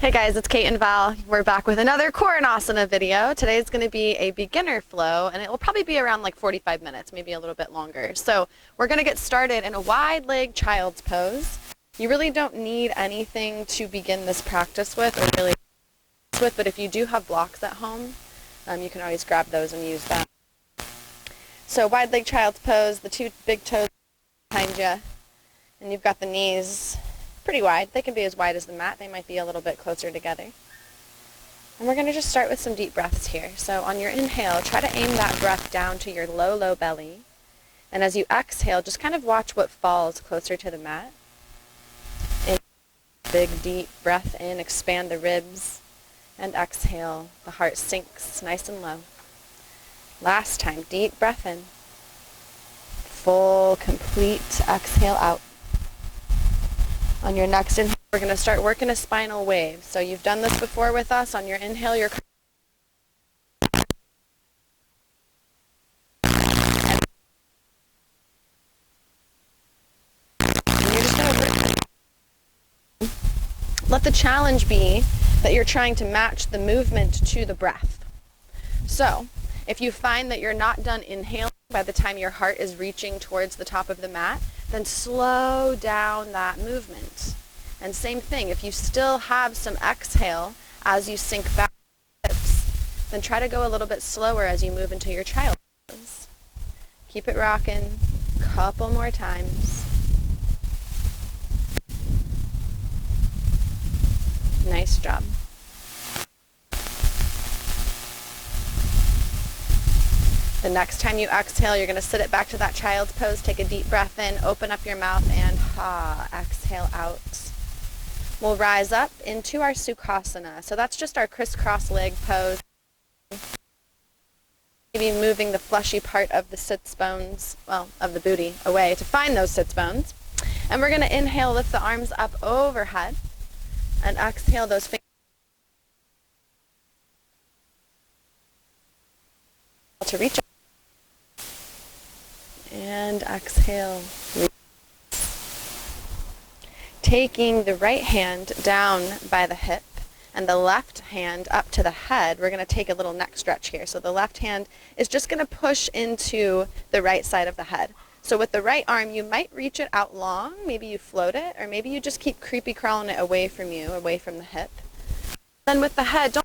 Hey guys, it's Kate and Val. We're back with another Koronasana video. Today is going to be a beginner flow, and it will probably be around like 45 minutes, maybe a little bit longer. So we're going to get started in a wide leg child's pose. You really don't need anything to begin this practice with, or really with, but if you do have blocks at home, you can always grab those and use them. So wide leg child's pose, the two big toes behind you, and you've got the knees pretty wide. They can be as wide as the mat. They might be a little bit closer together. And we're going to just start with some deep breaths here. So on your inhale, try to aim that breath down to your low, low belly. And as you exhale, just kind of watch what falls closer to the mat. In big, deep breath in, expand the ribs. And exhale, the heart sinks nice and low. Last time, deep breath in. Full, complete exhale out. On your next inhale, we're going to start working a spinal wave. So you've done this before with us. On your inhale, you're just over. Let the challenge be that you're trying to match the movement to the breath. So if you find that you're not done inhaling by the time your heart is reaching towards the top of the mat, then slow down that movement. And same thing, if you still have some exhale as you sink back to the hips, then try to go a little bit slower as you move into your child pose. Keep it rocking, couple more times. Nice job. The next time you exhale, you're going to sit it back to that child's pose. Take a deep breath in, open up your mouth, and exhale out. We'll rise up into our Sukhasana. So that's just our crisscross leg pose. Maybe moving the fleshy part of the sits bones, well, of the booty, away to find those sits bones. And we're going to inhale, lift the arms up overhead, and exhale those fingers to reach up. And exhale. Taking the right hand down by the hip and the left hand up to the head, we're going to take a little neck stretch here. So the left hand is just going to push into the right side of the head. So with the right arm, you might reach it out long. Maybe you float it, or maybe you just keep creepy crawling it away from you, away from the hip. Then with the head, don't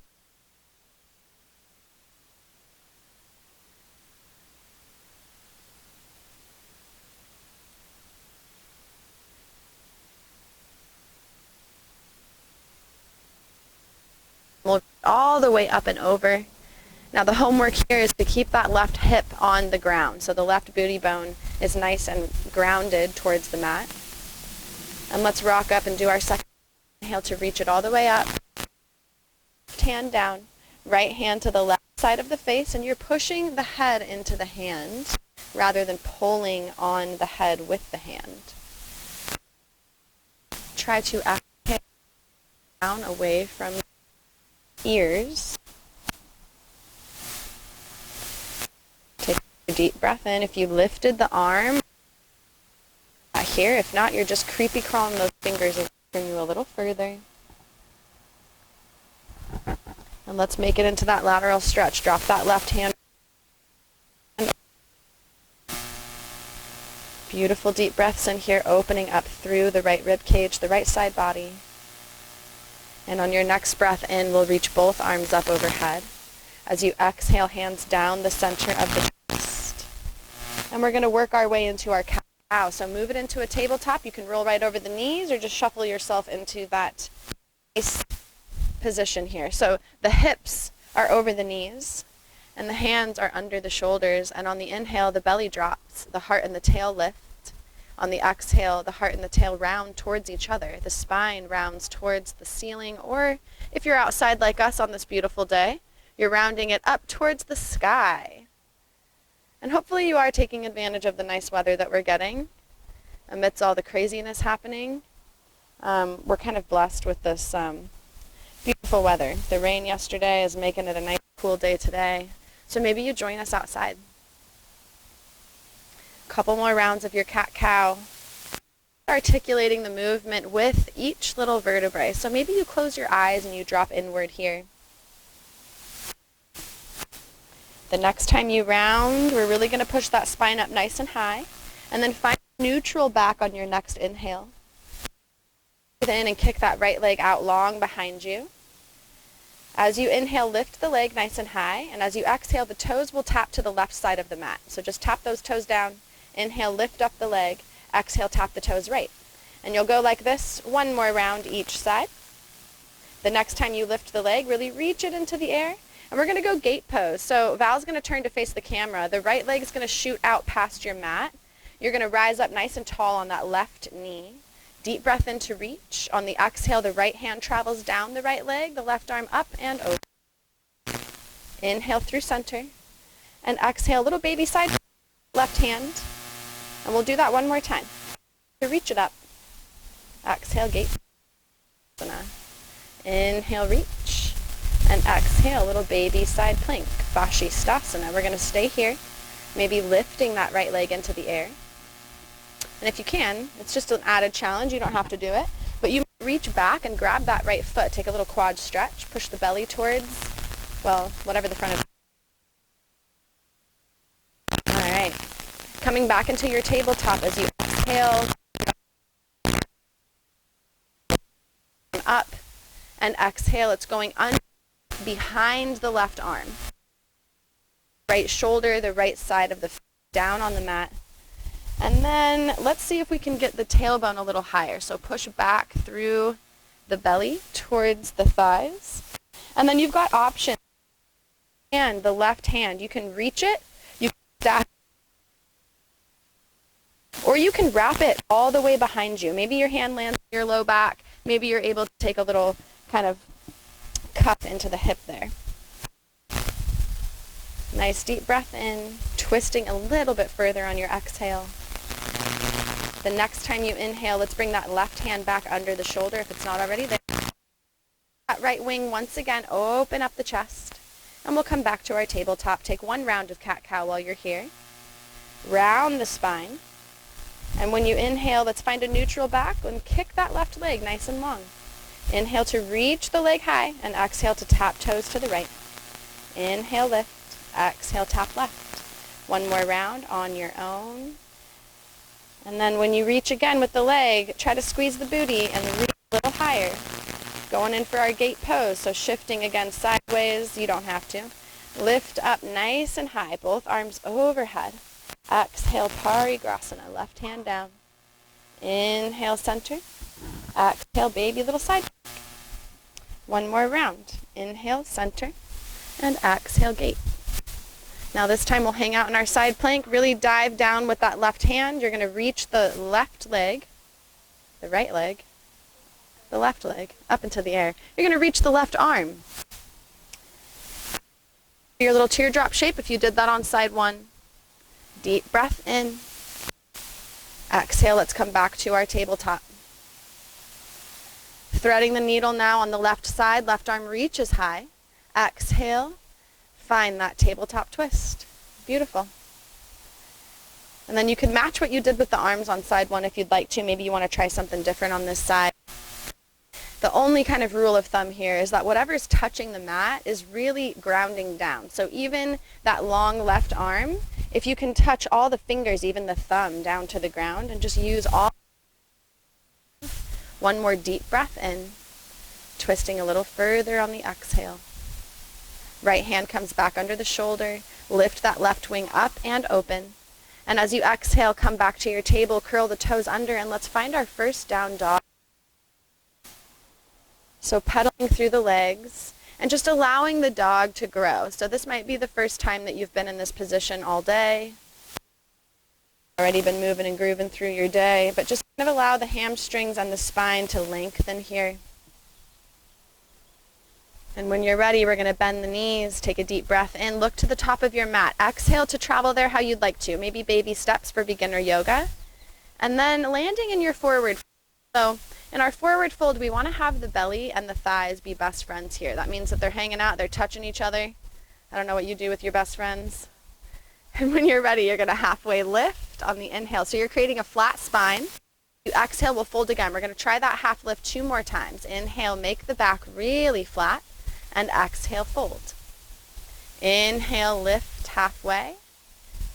all the way up and over. Now the homework here is to keep that left hip on the ground. So the left booty bone is nice and grounded towards the mat. And let's rock up and do our second inhale to reach it all the way up. Left hand down, right hand to the left side of the face, and you're pushing the head into the hand rather than pulling on the head with the hand. Try to exhale down away from ears. Take a deep breath in. If you lifted the arm here, if not, you're just creepy crawling those fingers away from you a little further. And let's make it into that lateral stretch. Drop that left hand. Beautiful deep breaths in here, opening up through the right rib cage, the right side body. And on your next breath in, we'll reach both arms up overhead. As you exhale, hands down the center of the chest. And we're going to work our way into our cow. So move it into a tabletop. You can roll right over the knees or just shuffle yourself into that nice position here. So the hips are over the knees and the hands are under the shoulders. And on the inhale, the belly drops, the heart and the tail lift. On the exhale, the heart and the tail round towards each other. The spine rounds towards the ceiling, or if you're outside like us on this beautiful day, you're rounding it up towards the sky. And hopefully you are taking advantage of the nice weather that we're getting amidst all the craziness happening. We're kind of blessed with this beautiful weather. The rain yesterday is making it a nice cool day today. So maybe you join us outside. Couple more rounds of your cat-cow. articulating the movement with each little vertebrae. So maybe you close your eyes and you drop inward here. The next time you round, we're really going to push that spine up nice and high, and then find neutral back on your next inhale. Breathe in and kick that right leg out long behind you. As you inhale, lift the leg nice and high, and as you exhale, the toes will tap to the left side of the mat. So just tap those toes down, inhale, lift up the leg, exhale, tap the toes right. And you'll go like this, one more round each side. The next time you lift the leg, really reach it into the air. And we're going to go gate pose. So Val's going to turn to face the camera. The right leg is going to shoot out past your mat. You're going to rise up nice and tall on that left knee. Deep breath in to reach. On the exhale, the right hand travels down the right leg, the left arm up and over. Inhale through center. And exhale, little baby side, left hand. And we'll do that one more time. To reach it up. Exhale, gate. Inhale, reach. And exhale, little baby side plank, Vashisthasana. We're going to stay here, maybe lifting that right leg into the air. And if you can, it's just an added challenge. You don't have to do it. But you reach back and grab that right foot. Take a little quad stretch. Push the belly towards, well, whatever the front of. All right. Coming back into your tabletop as you exhale. Up. And exhale. It's going under. Behind the left arm. Right shoulder, the right side of the foot, down on the mat. And then let's see if we can get the tailbone a little higher. So push back through the belly towards the thighs. And then you've got options. And the left hand, you can reach it, you can stack, or you can wrap it all the way behind you. Maybe your hand lands on your low back. Maybe you're able to take a little kind of cup into the hip there. Nice deep breath in, twisting a little bit further on your exhale. The next time you inhale, let's bring that left hand back under the shoulder if it's not already there. That right wing, once again, open up the chest. And we'll come back to our tabletop. Take one round of cat-cow while you're here. Round the spine. And when you inhale, let's find a neutral back and kick that left leg nice and long. Inhale to reach the leg high and exhale to tap toes to the right. Inhale, lift. Exhale, tap left. One more round on your own. And then when you reach again with the leg, try to squeeze the booty and reach a little higher. Going in for our gate pose, so shifting again sideways, you don't have to. Lift up nice and high, both arms overhead. Exhale, Parigrasana, left hand down. Inhale, center. Exhale, baby little side. One more round. Inhale, center, and exhale, gate. Now this time we'll hang out in our side plank, really dive down with that left hand. You're going to reach the left leg, the right leg, the left leg, up into the air. You're going to reach the left arm. Your little teardrop shape if you did that on side one. Deep breath in. Exhale, let's come back to our tabletop. Threading the needle now on the left side, left arm reaches high. Exhale, find that tabletop twist. Beautiful. And then you can match what you did with the arms on side one if you'd like to. Maybe you want to try something different on this side. The only kind of rule of thumb here is that whatever's touching the mat is really grounding down. So even that long left arm, if you can touch all the fingers, even the thumb, down to the ground and just use all. One more deep breath in, twisting a little further on the exhale. Right hand comes back under the shoulder. Lift that left wing up and open. And as you exhale, come back to your table, curl the toes under, and let's find our first down dog. So pedaling through the legs and just allowing the dog to grow. So this might be the first time that you've been in this position all day. Already been moving and grooving through your day, but just kind of allow the hamstrings and the spine to lengthen here. And when you're ready, we're going to bend the knees, take a deep breath in, look to the top of your mat. Exhale to travel there how you'd like to. Maybe baby steps for beginner yoga. And then landing in your forward fold. So in our forward fold, we want to have the belly and the thighs be best friends here. That means that they're hanging out, they're touching each other. I don't know what you do with your best friends. And when you're ready, you're going to halfway lift on the inhale. So you're creating a flat spine. You exhale, we'll fold again. We're going to try that half lift 2 more times. Inhale, make the back really flat, and exhale, fold. Inhale, lift halfway,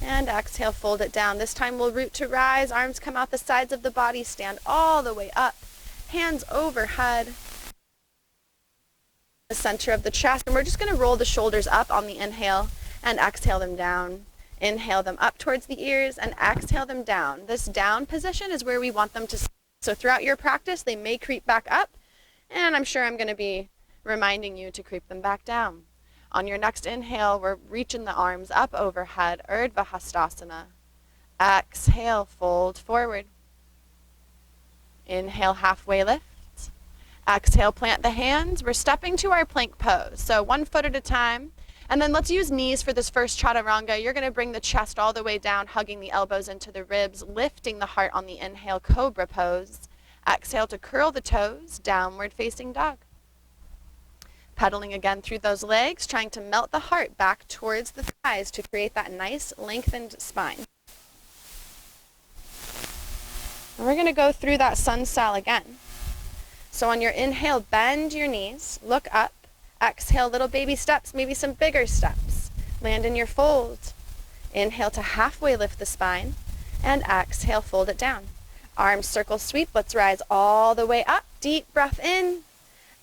and exhale, fold it down. This time we'll root to rise, arms come out the sides of the body, stand all the way up, hands overhead, the center of the chest, and we're just going to roll the shoulders up on the inhale and exhale them down. Inhale them up towards the ears and exhale them down. This down position is where we want them to stay. So throughout your practice, they may creep back up, and I'm sure I'm going to be reminding you to creep them back down. On your next inhale, we're reaching the arms up overhead, Urdhva Hastasana. Exhale, fold forward. Inhale, halfway lift. Exhale, plant the hands. We're stepping to our plank pose. So 1 foot at a time. And then let's use knees for this first chaturanga. You're going to bring the chest all the way down, hugging the elbows into the ribs, lifting the heart on the inhale, cobra pose. Exhale to curl the toes, downward facing dog. Pedaling again through those legs, trying to melt the heart back towards the thighs to create that nice lengthened spine. And we're going to go through that sun sal again. So on your inhale, bend your knees, look up. Exhale, little baby steps, maybe some bigger steps. Land in your fold. Inhale to halfway lift the spine, and exhale, fold it down. Arms circle sweep, let's rise all the way up. Deep breath in.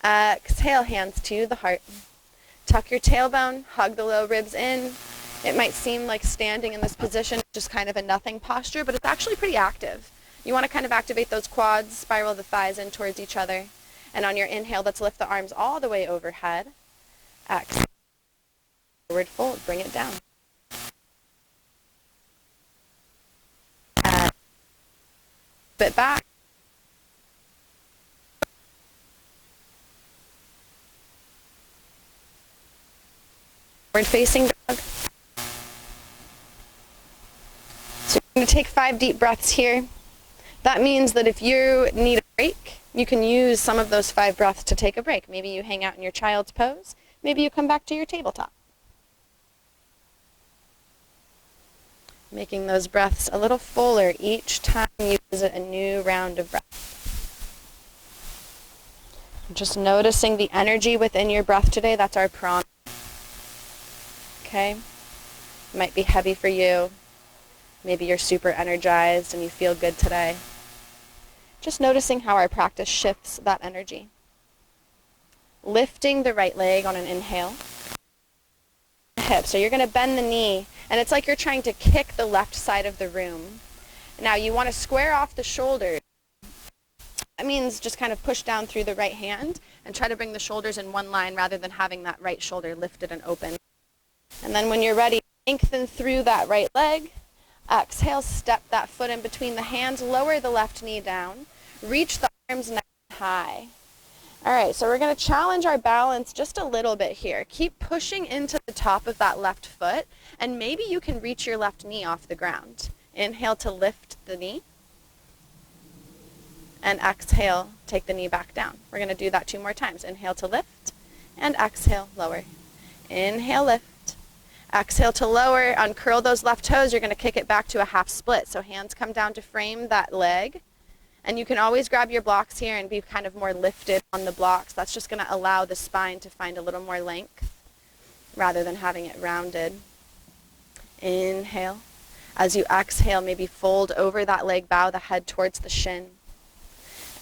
Exhale, hands to the heart. Tuck your tailbone, hug the low ribs in. It might seem like standing in this position is just kind of a nothing posture, but it's actually pretty active. You want to kind of activate those quads, spiral the thighs in towards each other. And on your inhale, let's lift the arms all the way overhead. Exhale, forward fold, bring it down. Bit back. Forward facing dog. So you're going to take 5 deep breaths here. That means that if you need a break, you can use some of those 5 breaths to take a break. Maybe you hang out in your child's pose. Maybe you come back to your tabletop. Making those breaths a little fuller each time you visit a new round of breath. Just noticing the energy within your breath today. That's our prana. Okay? It might be heavy for you. Maybe you're super energized and you feel good today. Just noticing how our practice shifts that energy. Lifting the right leg on an inhale. Hip. So you're going to bend the knee, and it's like you're trying to kick the left side of the room. Now you want to square off the shoulders. That means just kind of push down through the right hand and try to bring the shoulders in one line rather than having that right shoulder lifted and open. And then when you're ready, lengthen through that right leg. Exhale, step that foot in between the hands, lower the left knee down, reach the arms nice and high. All right, so we're going to challenge our balance just a little bit here. Keep pushing into the top of that left foot, and maybe you can reach your left knee off the ground. Inhale to lift the knee, and exhale, take the knee back down. We're going to do that 2 more times. Inhale to lift, and exhale, lower. Inhale, lift. Exhale to lower, uncurl those left toes. You're going to kick it back to a half split. So hands come down to frame that leg. And you can always grab your blocks here and be kind of more lifted on the blocks. That's just going to allow the spine to find a little more length rather than having it rounded. Inhale. As you exhale, maybe fold over that leg, bow the head towards the shin.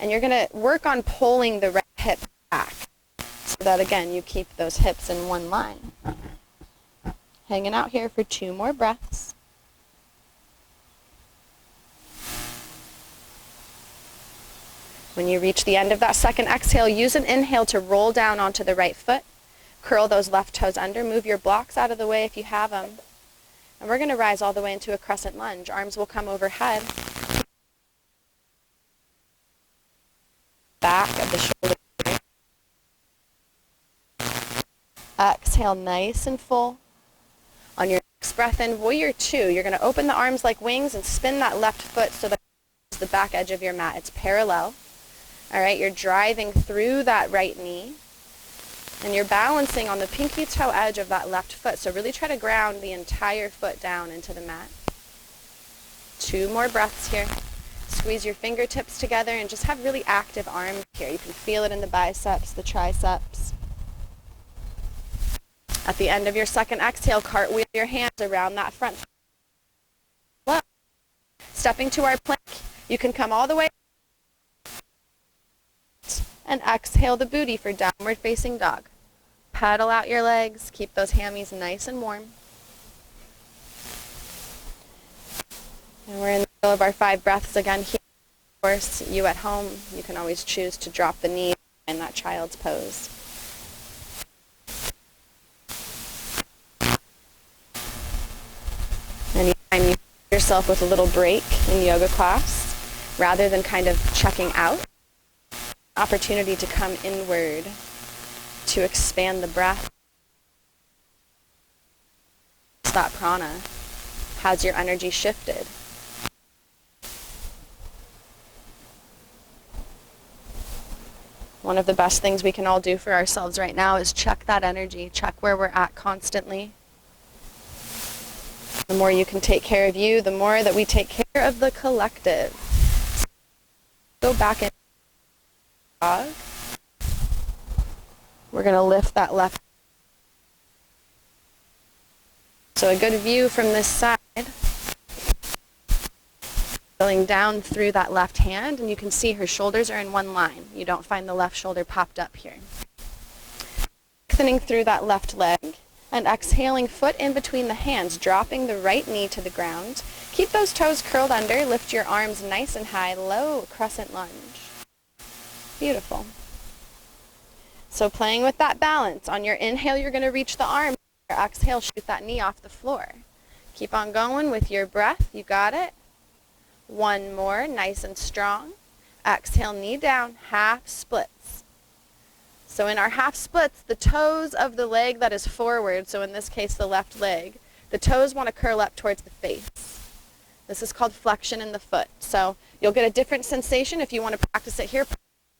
And you're going to work on pulling the right hip back so that, again, you keep those hips in one line. Hanging out here for 2 more breaths. When you reach the end of that second exhale, use an inhale to roll down onto the right foot. Curl those left toes under. Move your blocks out of the way if you have them. And we're going to rise all the way into a crescent lunge. Arms will come overhead. Back of the shoulder. Exhale nice and full. On your next breath in, Warrior 2, you're going to open the arms like wings and spin that left foot so that it's the back edge of your mat. It's parallel. All right, you're driving through that right knee, and you're balancing on the pinky toe edge of that left foot. So really try to ground the entire foot down into the mat. 2 more breaths here. Squeeze your fingertips together and just have really active arms here. You can feel it in the biceps, the triceps. At the end of your second exhale, cartwheel your hands around that front foot. Stepping to our plank, you can come all the way and exhale the booty for downward facing dog. Pedal out your legs, keep those hammies nice and warm. And we're in the middle of our 5 breaths again here. Of course, you at home, you can always choose to drop the knee in that child's pose. Anytime you find yourself with a little break in yoga class, rather than kind of checking out, opportunity to come inward, to expand the breath. That prana. How's your energy shifted? One of the best things we can all do for ourselves right now is check that energy, check where we're at constantly. The more you can take care of you, the more that we take care of the collective. Go back in dog. We're going to lift that left. So a good view from this side. Going down through that left hand, and you can see her shoulders are in one line. You don't find the left shoulder popped up here. Lengthening through that left leg, and exhaling foot in between the hands, dropping the right knee to the ground. Keep those toes curled under, lift your arms nice and high, low crescent lunge. Beautiful. So playing with that balance. On your inhale, you're going to reach the arm. Your exhale, shoot that knee off the floor. Keep on going with your breath. You got it. One more, nice and strong. Exhale, knee down, half splits. So in our half splits, the toes of the leg that is forward, so in this case the left leg, the toes want to curl up towards the face. This is called flexion in the foot. So you'll get a different sensation if you want to practice it here.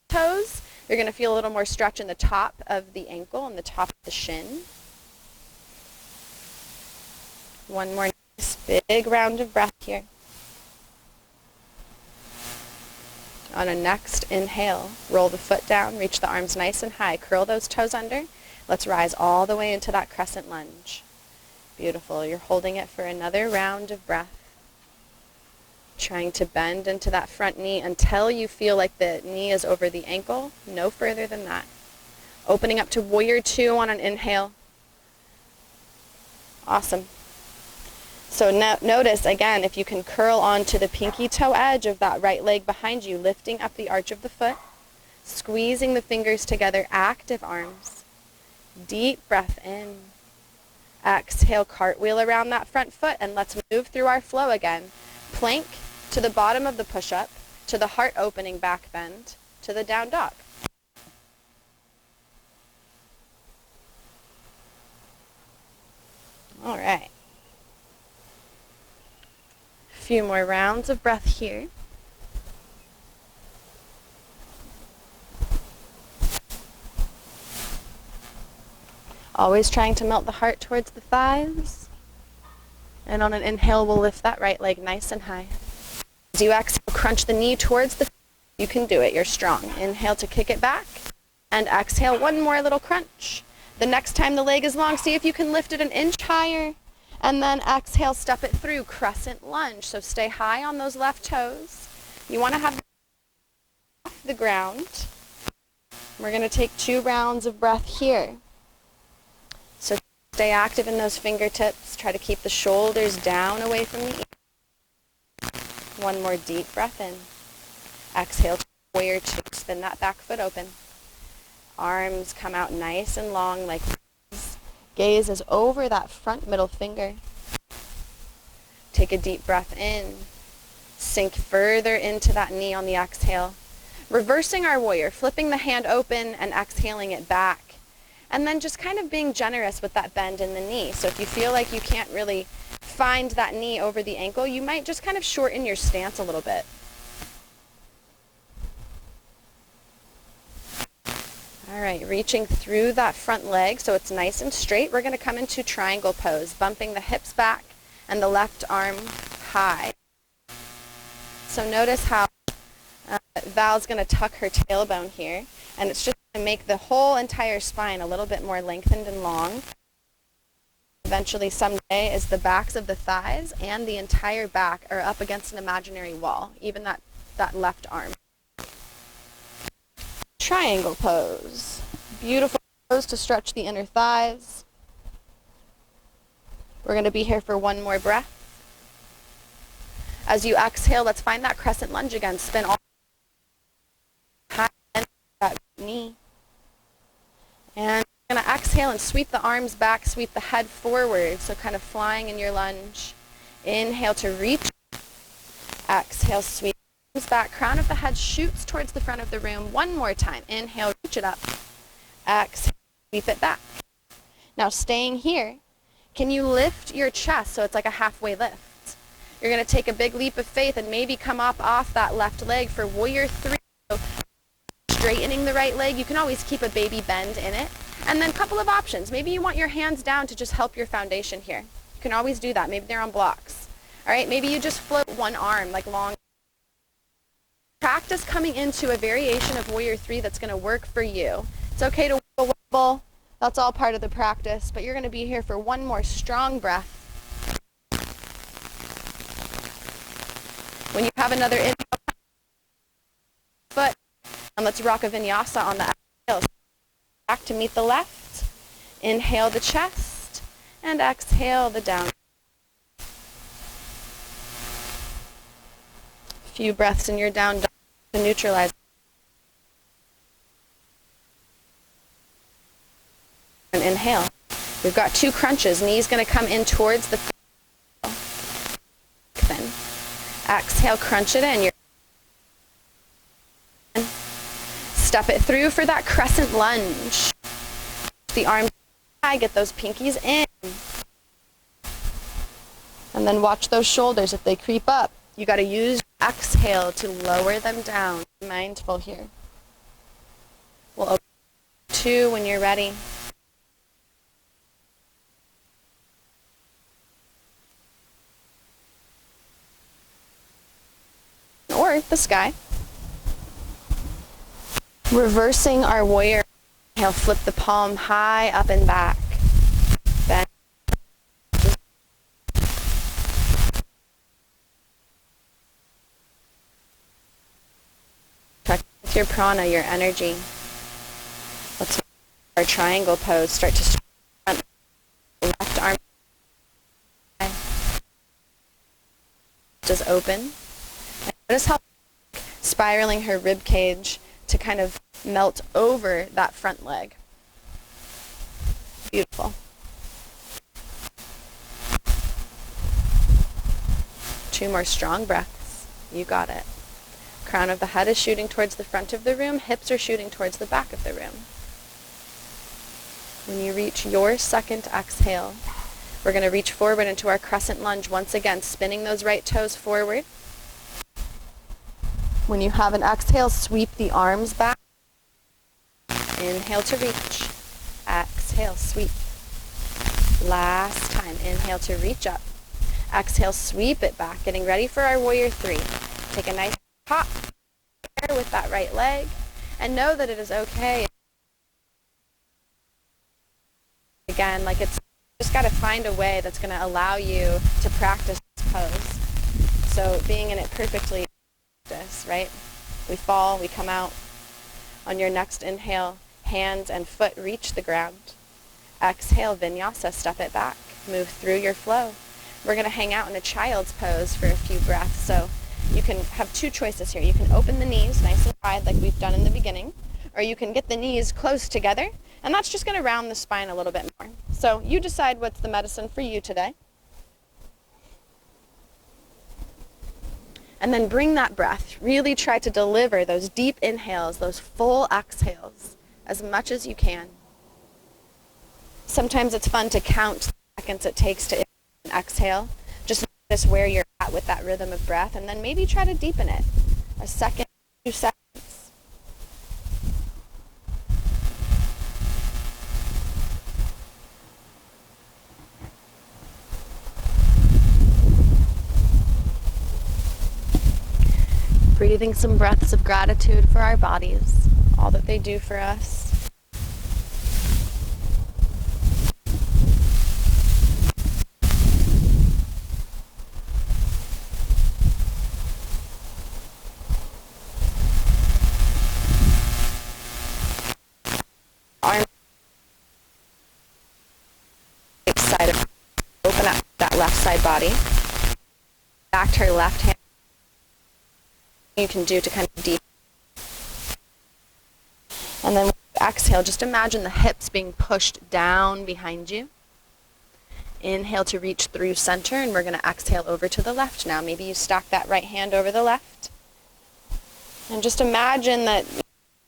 Toes, you're going to feel a little more stretch in the top of the ankle and the top of the shin. One more nice big round of breath here. On a next inhale, roll the foot down, reach the arms nice and high, curl those toes under. Let's rise all the way into that crescent lunge. Beautiful. You're holding it for another round of breath. Trying to bend into that front knee until you feel like the knee is over the ankle, no further than that. Opening up to Warrior Two on an inhale. Awesome. So now notice, again, if you can curl onto the pinky toe edge of that right leg behind you, lifting up the arch of the foot, squeezing the fingers together, active arms. Deep breath in. Exhale, cartwheel around that front foot, and let's move through our flow again. Plank to the bottom of the push-up, to the heart opening back bend, to the down dog. All right. A few more rounds of breath here. Always trying to melt the heart towards the thighs. And on an inhale, we'll lift that right leg nice and high. As you exhale, crunch the knee towards the feet. You can do it. You're strong. Inhale to kick it back. And exhale, one more little crunch. The next time the leg is long, see if you can lift it an inch higher. And then exhale, step it through, crescent lunge. So stay high on those left toes. You want to have off the ground. We're going to take 2 rounds of breath here. So stay active in those fingertips. Try to keep the shoulders down away from the ears. One more deep breath in. Exhale, Warrior Two. Spin that back foot open. Arms come out nice and long like this. Gaze is over that front middle finger. Take a deep breath in. Sink further into that knee on the exhale. Reversing our warrior, flipping the hand open and exhaling it back. And then just kind of being generous with that bend in the knee. So if you feel like you can't really find that knee over the ankle, you might just kind of shorten your stance a little bit. All right, reaching through that front leg so it's nice and straight. We're going to come into triangle pose, bumping the hips back and the left arm high. So notice how Val's going to tuck her tailbone here, and it's just going to make the whole entire spine a little bit more lengthened and long. Eventually, someday, as the backs of the thighs and the entire back are up against an imaginary wall, even that left arm. Triangle pose. Beautiful pose to stretch the inner thighs. We're going to be here for one more breath. As you exhale, let's find that crescent lunge again. Spin all high and that knee. And you're going to exhale and sweep the arms back, sweep the head forward, so kind of flying in your lunge. Inhale to reach. Exhale, sweep arms back. Crown of the head shoots towards the front of the room. One more time. Inhale, reach it up. Exhale, sweep it back. Now staying here, can you lift your chest so it's like a halfway lift? You're going to take a big leap of faith and maybe come up off that left leg for Warrior 3. So straightening the right leg. You can always keep a baby bend in it. And then a couple of options. Maybe you want your hands down to just help your foundation here. You can always do that. Maybe they're on blocks. All right, maybe you just float one arm like long. Practice coming into a variation of Warrior 3 that's going to work for you. It's okay to wobble. That's all part of the practice, but you're going to be here for one more strong breath. When you have another inhale, foot, and let's rock a vinyasa on the exhale. Back to meet the left. Inhale the chest, and exhale the down. A few breaths in your down dog to neutralize. And inhale. We've got two crunches. Knees going to come in towards the then. Exhale, crunch it in. Step it through for that crescent lunge. The arms high, get those pinkies in. And then watch those shoulders. If they creep up, you got to use exhale to lower them down. Be mindful here. We'll open 2 when you're ready. Or the sky. Reversing our warrior. Inhale, flip the palm high up and back. Bend. Check with your prana, your energy. Let's make our triangle pose. Start to front, left arm. Just open. Notice how spiraling her rib cage to kind of melt over that front leg. Beautiful. Two more strong breaths. You got it. Crown of the head is shooting towards the front of the room. Hips are shooting towards the back of the room. When you reach your second exhale, we're going to reach forward into our crescent lunge once again, spinning those right toes forward. When you have an exhale, sweep the arms back. Inhale to reach. Exhale, sweep. Last time. Inhale to reach up. Exhale, sweep it back. Getting ready for our Warrior 3. Take a nice hop with that right leg. And know that it is okay. Again, like it's just got to find a way that's going to allow you to practice this pose. So being in it perfectly. Right? We fall, we come out. On your next inhale, hands and foot reach the ground. Exhale, vinyasa, step it back. Move through your flow. We're going to hang out in a child's pose for a few breaths. So you can have two choices here. You can open the knees nice and wide like we've done in the beginning, or you can get the knees close together, and that's just going to round the spine a little bit more. So you decide what's the medicine for you today. And then bring that breath. Really try to deliver those deep inhales, those full exhales, as much as you can. Sometimes it's fun to count the seconds it takes to exhale. Just notice where you're at with that rhythm of breath, and then maybe try to deepen it. A second, 2 seconds. Breathing some breaths of gratitude for our bodies, all that they do for us. Arm side of open up that left side body. Back to her left hand. You can do to kind of deep. And then exhale, just imagine the hips being pushed down behind you. Inhale to reach through center, and we're going to exhale over to the left now. Maybe you stack that right hand over the left. And just imagine that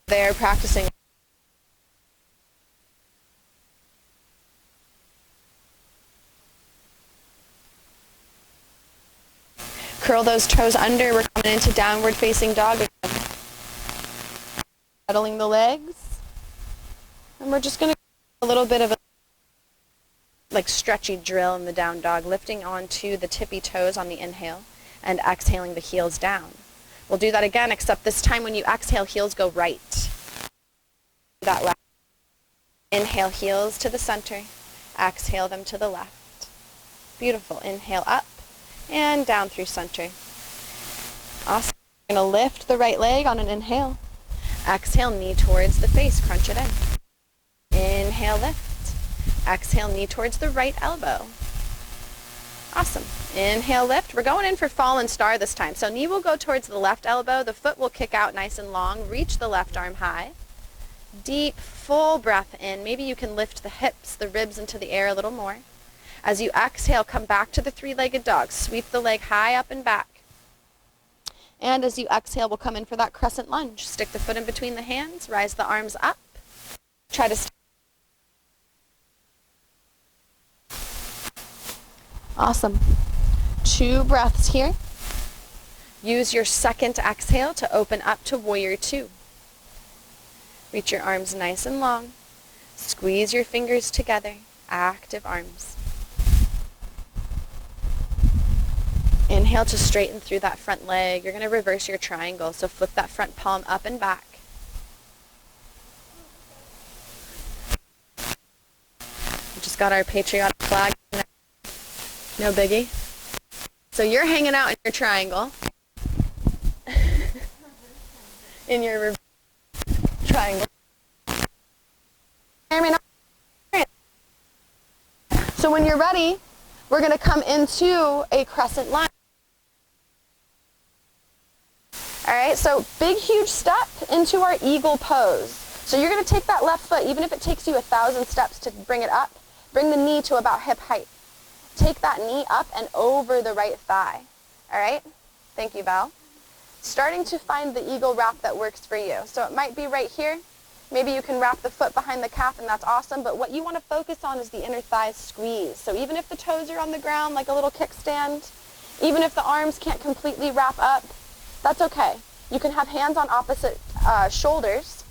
they're practicing. Curl those toes under. We're coming into downward facing dog again. Settling the legs. And we're just going to do a little bit of a stretchy drill in the down dog, lifting onto the tippy toes on the inhale and exhaling the heels down. We'll do that again, except this time when you exhale, heels go right. That left. Inhale, heels to the center. Exhale them to the left. Beautiful. Inhale up and down through center. Awesome. We're going to lift the right leg on an inhale. Exhale, knee towards the face. Crunch it in. Inhale, lift. Exhale, knee towards the right elbow. Awesome. Inhale, lift. We're going in for fallen star this time. So knee will go towards the left elbow. The foot will kick out nice and long. Reach the left arm high. Deep, full breath in. Maybe you can lift the hips, the ribs into the air a little more. As you exhale, come back to the three-legged dog. Sweep the leg high up and back. And as you exhale, we'll come in for that crescent lunge. Stick the foot in between the hands. Rise the arms up. Try to Awesome. 2 breaths here. Use your second exhale to open up to warrior 2. Reach your arms nice and long. Squeeze your fingers together. Active arms. Inhale to straighten through that front leg. You're going to reverse your triangle, so flip that front palm up and back. We just got our patriotic flag. No biggie. So you're hanging out in your triangle. In your triangle. So when you're ready, we're going to come into a crescent lunge. All right, so big, huge step into our eagle pose. So you're going to take that left foot, even if it takes you 1,000 steps to bring it up, bring the knee to about hip height. Take that knee up and over the right thigh. All right? Thank you, Val. Starting to find the eagle wrap that works for you. So it might be right here. Maybe you can wrap the foot behind the calf, and that's awesome. But what you want to focus on is the inner thighs squeeze. So even if the toes are on the ground like a little kickstand, even if the arms can't completely wrap up, that's okay. You can have hands on opposite shoulders,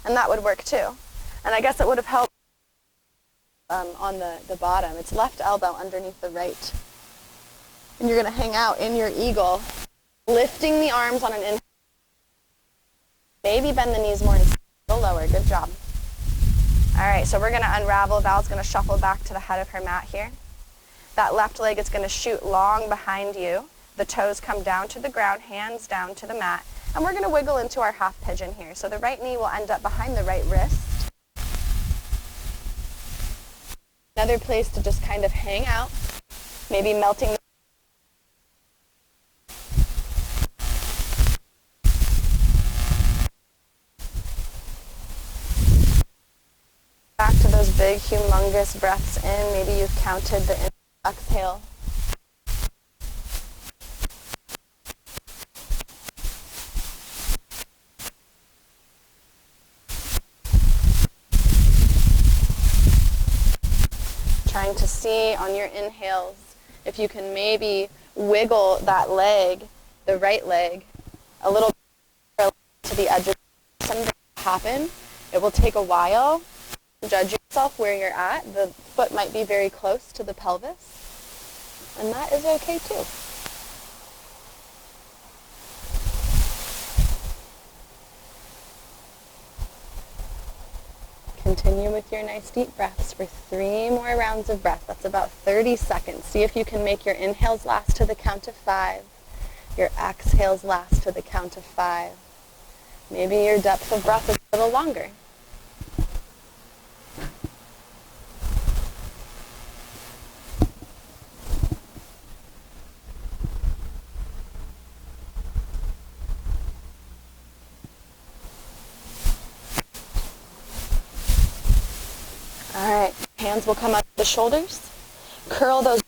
and that would work too. And I guess it would have helped on the bottom. It's left elbow underneath the right. And you're going to hang out in your eagle, lifting the arms on an inhale. Maybe bend the knees more and a little lower. Good job. All right, so we're going to unravel. Val's going to shuffle back to the head of her mat here. That left leg is going to shoot long behind you. The toes come down to the ground, hands down to the mat. And we're going to wiggle into our half pigeon here. So the right knee will end up behind the right wrist. Another place to just kind of hang out, maybe melting the back to those big, humongous breaths in. Maybe you've counted the exhale. Trying to see on your inhales if you can maybe wiggle that leg, the right leg, a little bit to the edge of something happen. It will take a while. Judge yourself where you're at. The foot might be very close to the pelvis, and that is okay too. Continue with your nice deep breaths for 3 more rounds of breath. That's about 30 seconds. See if you can make your inhales last to the count of 5. Your exhales last to the count of 5. Maybe your depth of breath is a little longer. All right, hands will come up the shoulders. Curl those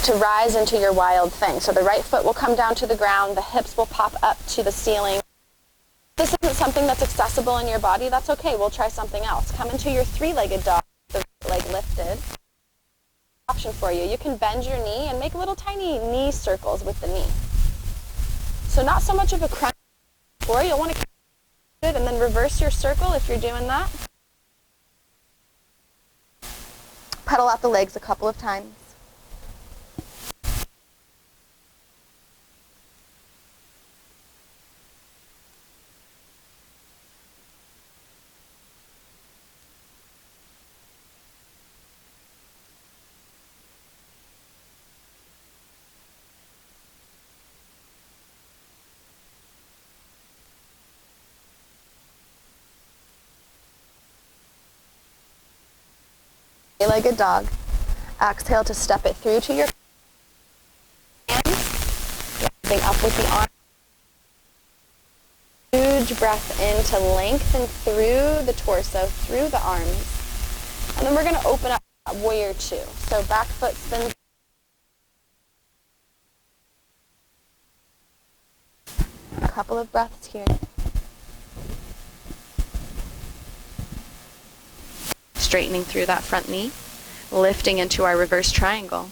to rise into your wild thing. So the right foot will come down to the ground, the hips will pop up to the ceiling. If this isn't something that's accessible in your body, that's okay. We'll try something else. Come into your 3-legged dog, the leg lifted. Option for you. You can bend your knee and make little tiny knee circles with the knee. So not so much of a crunch for you. You'll want to keep it and then reverse your circle if you're doing that. Pedal out the legs a couple of times. Three-legged dog. Exhale to step it through to your hands. Rising up with the arm. Huge breath in to lengthen through the torso, through the arms. And then we're going to open up warrior 2. So back foot spins. A couple of breaths here. Straightening through that front knee, lifting into our reverse triangle.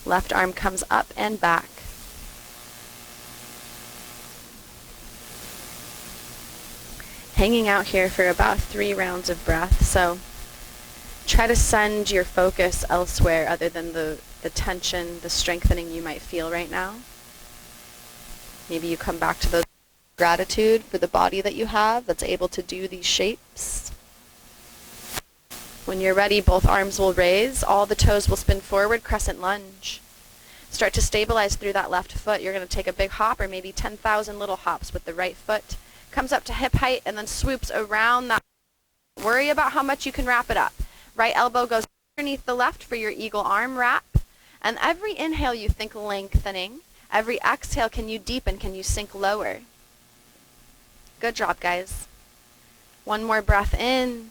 Left arm comes up and back. Hanging out here for about 3 rounds of breath, so try to send your focus elsewhere other than the tension, the strengthening you might feel right now. Maybe you come back to the gratitude for the body that you have that's able to do these shapes. When you're ready, both arms will raise, all the toes will spin forward, crescent lunge. Start to stabilize through that left foot. You're going to take a big hop, or maybe 10,000 little hops with the right foot. Comes up to hip height and then swoops around that. Worry about how much you can wrap it up. Right elbow goes underneath the left for your eagle arm wrap. And every inhale you think lengthening. Every exhale, can you deepen? Can you sink lower? Good job, guys. One more breath in.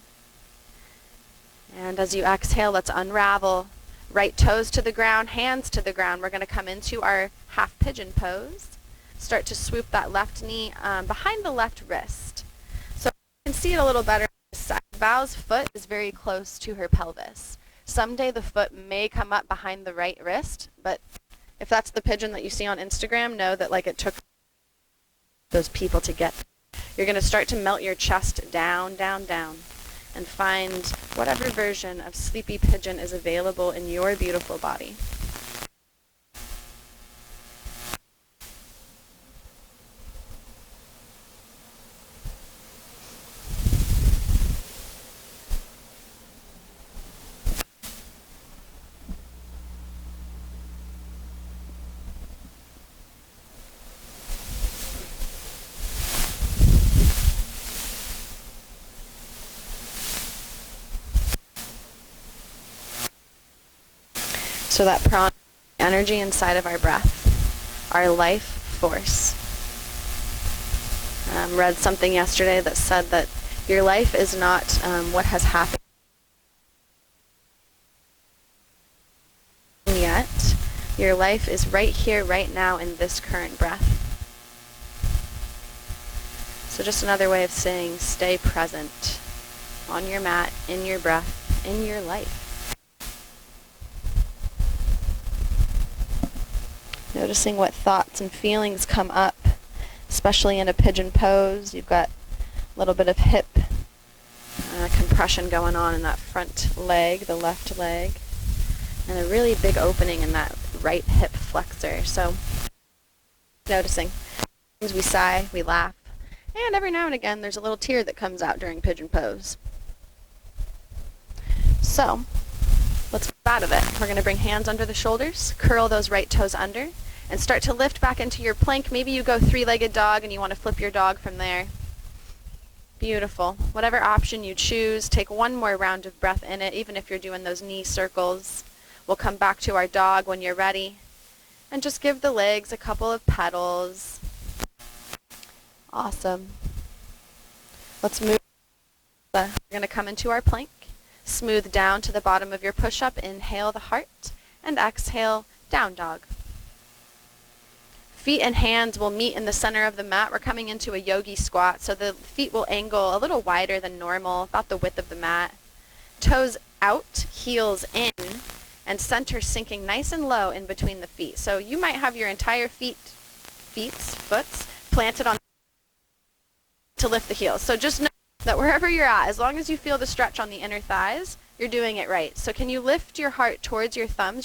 And as you exhale, let's unravel. Right toes to the ground, hands to the ground. We're going to come into our half pigeon pose. Start to swoop that left knee behind the left wrist. So you can see it a little better on this side. Val's foot is very close to her pelvis. Someday the foot may come up behind the right wrist, but if that's the pigeon that you see on Instagram, know that like it took those people to get there. You're going to start to melt your chest down, down, down. And find whatever version of sleepy pigeon is available in your beautiful body. So that prana energy inside of our breath, our life force. Read something yesterday that said that your life is not what has happened yet. Your life is right here, right now, in this current breath. So just another way of saying stay present on your mat, in your breath, in your life. Noticing what thoughts and feelings come up, especially in a pigeon pose. You've got a little bit of hip compression going on in that front leg, the left leg. and a really big opening in that right hip flexor. So noticing. As we sigh, we laugh, and every now and again there's a little tear that comes out during pigeon pose. So let's get out of it. We're going to bring hands under the shoulders, curl those right toes under, and start to lift back into your plank. Maybe you go three-legged dog and you want to flip your dog from there. Beautiful. Whatever option you choose, take one more round of breath in it, even if you're doing those knee circles. We'll come back to our dog when you're ready. And just give the legs a couple of petals. Awesome. Let's move. We're going to come into our plank. Smooth down to the bottom of your push-up. Inhale the heart. And exhale, down dog. Feet and hands will meet in the center of the mat. We're coming into a yogi squat, so the feet will angle a little wider than normal, about the width of the mat. Toes out, heels in, and center sinking nice and low in between the feet. So you might have your entire foots planted on to lift the heels. So just know that wherever you're at, as long as you feel the stretch on the inner thighs, you're doing it right. So can you lift your heart towards your thumbs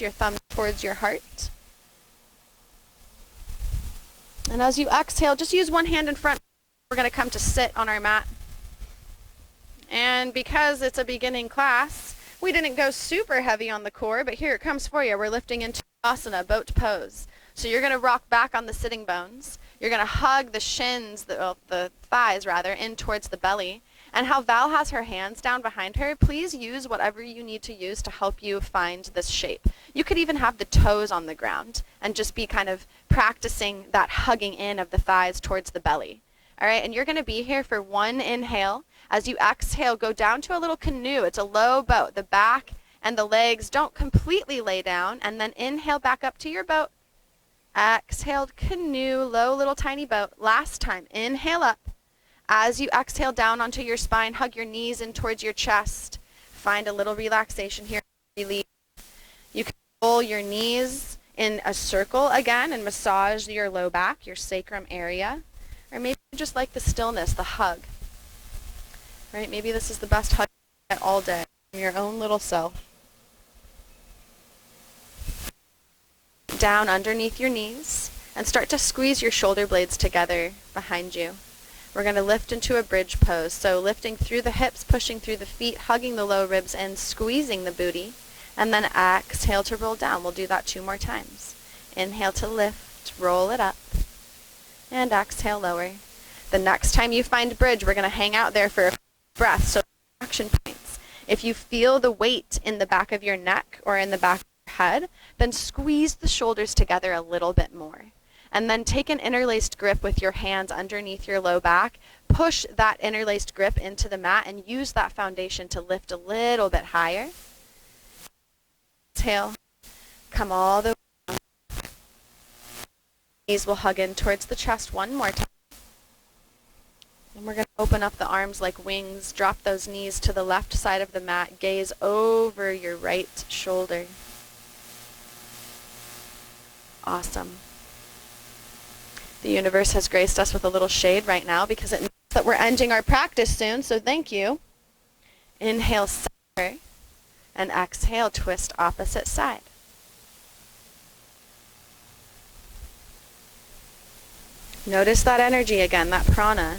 towards your heart? And as you exhale, just use one hand in front. We're going to come to sit on our mat. And because it's a beginning class, we didn't go super heavy on the core, but here it comes for you. We're lifting into asana, boat pose. So you're going to rock back on the sitting bones. You're going to hug the shins, the thighs rather, in towards the belly. And how Val has her hands down behind her, please use whatever you need to use to help you find this shape. You could even have the toes on the ground and just be kind of practicing that hugging in of the thighs towards the belly. All right, and you're going to be here for one inhale. As you exhale, go down to a little canoe. It's a low boat. The back and the legs don't completely lay down, and then inhale back up to your boat. Exhaled canoe, low little tiny boat. Last time, inhale up. As you exhale down onto your spine, hug your knees in towards your chest. Find a little relaxation here. Release. You can roll your knees in a circle again and massage your low back, your sacrum area. Or maybe you just like the stillness, the hug. Right? Maybe this is the best hug you get all day from your own little self. Down underneath your knees and start to squeeze your shoulder blades together behind you. We're going to lift into a bridge pose. So lifting through the hips, pushing through the feet, hugging the low ribs, and squeezing the booty. And then exhale to roll down. We'll do that 2 more times. Inhale to lift, roll it up, and exhale, lower. The next time you find bridge, we're going to hang out there for a breath. So action points. If you feel the weight in the back of your neck or in the back of your head, then squeeze the shoulders together a little bit more. And then take an interlaced grip with your hands underneath your low back. Push that interlaced grip into the mat and use that foundation to lift a little bit higher. Exhale. Come all the way down. Knees will hug in towards the chest one more time. And we're going to open up the arms like wings. Drop those knees to the left side of the mat. Gaze over your right shoulder. Awesome. The universe has graced us with a little shade right now because it knows that we're ending our practice soon, so thank you. Inhale, center, and exhale, twist opposite side. Notice that energy again, that prana.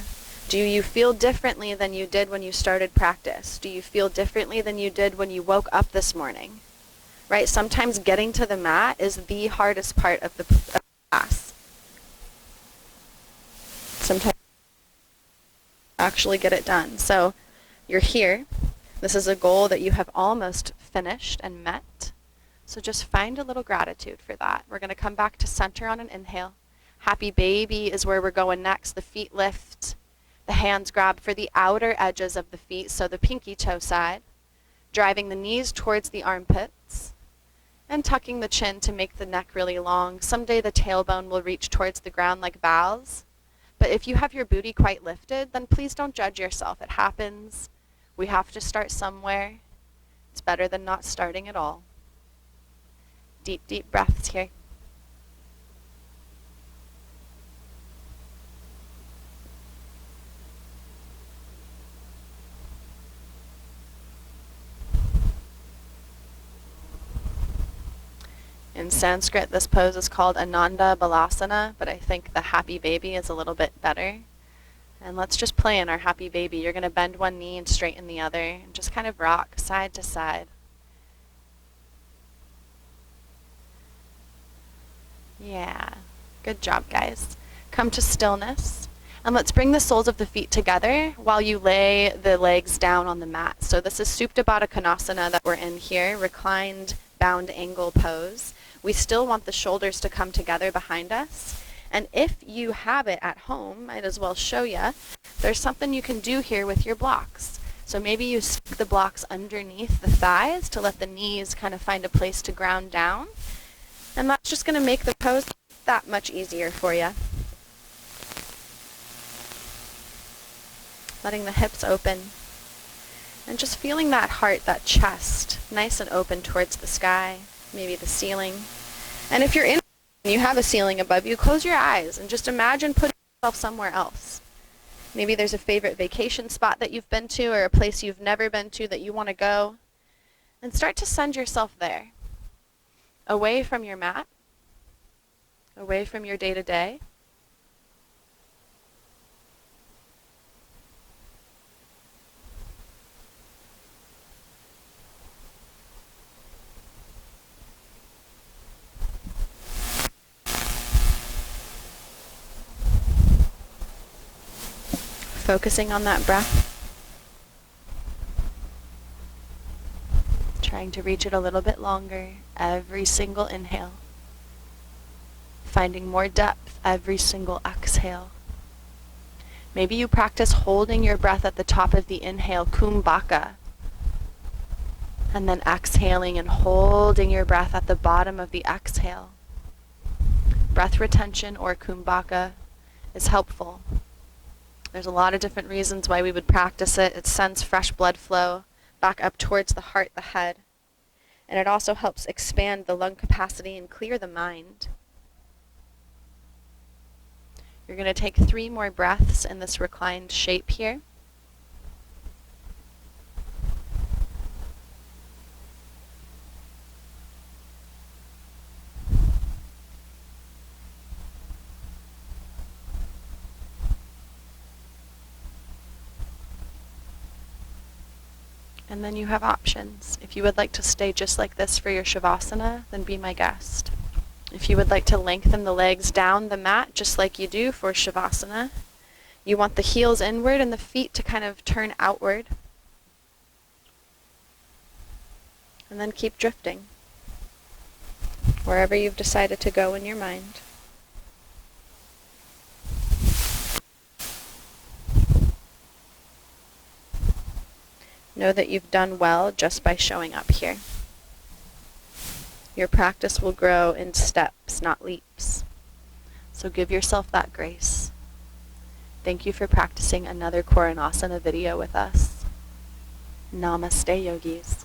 Do you feel differently than you did when you started practice? Do you feel differently than you did when you woke up this morning? Right? Sometimes getting to the mat is the hardest part of the class. Sometimes actually get it done. So you're here. This is a goal that you have almost finished and met. So just find a little gratitude for that. We're going to come back to center on an inhale. Happy baby is where we're going next. The feet lift. The hands grab for the outer edges of the feet, so the pinky toe side. Driving the knees towards the armpits. And tucking the chin to make the neck really long. Someday the tailbone will reach towards the ground like Val's. But if you have your booty quite lifted, then please don't judge yourself. It happens. We have to start somewhere. It's better than not starting at all. Deep, deep breaths here. In Sanskrit, this pose is called Ananda Balasana, but I think the happy baby is a little bit better. And let's just play in our happy baby. You're going to bend one knee and straighten the other, and just kind of rock side to side. Yeah, good job, guys. Come to stillness. And let's bring the soles of the feet together while you lay the legs down on the mat. So this is Supta Baddha Konasana that we're in here, reclined bound angle pose. We still want the shoulders to come together behind us. And if you have it at home, might as well show you, there's something you can do here with your blocks. So maybe you stick the blocks underneath the thighs to let the knees kind of find a place to ground down. And that's just going to make the pose that much easier for you. Letting the hips open. And just feeling that heart, that chest, nice and open towards the sky, maybe the ceiling. And if you're in and you have a ceiling above you, close your eyes and just imagine putting yourself somewhere else. Maybe there's a favorite vacation spot that you've been to or a place you've never been to that you want to go. And start to send yourself there. Away from your mat. Away from your day-to-day. Focusing on that breath. Trying to reach it a little bit longer every single inhale. Finding more depth every single exhale. Maybe you practice holding your breath at the top of the inhale, kumbhaka. And then exhaling and holding your breath at the bottom of the exhale. Breath retention or kumbhaka is helpful. There's a lot of different reasons why we would practice it. It sends fresh blood flow back up towards the heart, the head. And it also helps expand the lung capacity and clear the mind. You're going to take 3 more breaths in this reclined shape here. And then you have options. If you would like to stay just like this for your Shavasana, then be my guest. If you would like to lengthen the legs down the mat just like you do for Shavasana, you want the heels inward and the feet to kind of turn outward. And then keep drifting wherever you've decided to go in your mind. Know that you've done well just by showing up here. Your practice will grow in steps, not leaps. So give yourself that grace. Thank you for practicing another Koronasana video with us. Namaste, yogis.